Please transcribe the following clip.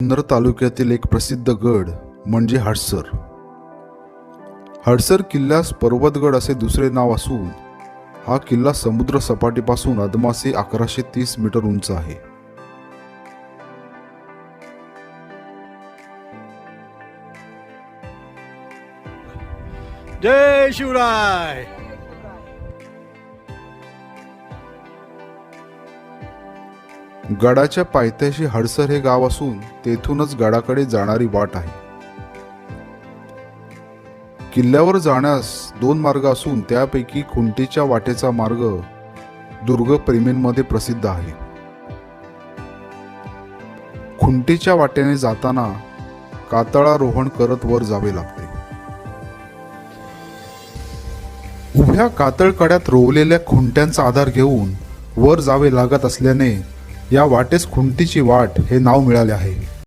जुन्नर तालुक्यातील एक प्रसिद्ध गड म्हणजे हडसर. हडसर किल्ल्यास पर्वतगड असे दुसरे नाव असून हा किल्ला समुद्र सपाटीपासून अदमासे 1130 मीटर उंच आहे. जय शिवराय. गडाच्या पायथ्याशी हडसर हे गाव असून तेथूनच गडाकडे जाणारी वाट आहे. किल्ल्यावर जाण्यास 2 मार्ग असून त्यापैकी खुंटीच्या वाटेचा मार्ग दुर्गप्रेमींमध्ये प्रसिद्ध आहे. खुंटीच्या वाटेने जाताना कातळारोहण करत वर जावे लागते. उभ्या कातळ कड्यात रोवलेल्या खुंट्यांचा आधार घेऊन वर जावे लागत असल्याने या वाटेस खुंटीची वाट हे नाव मिळाले आहे.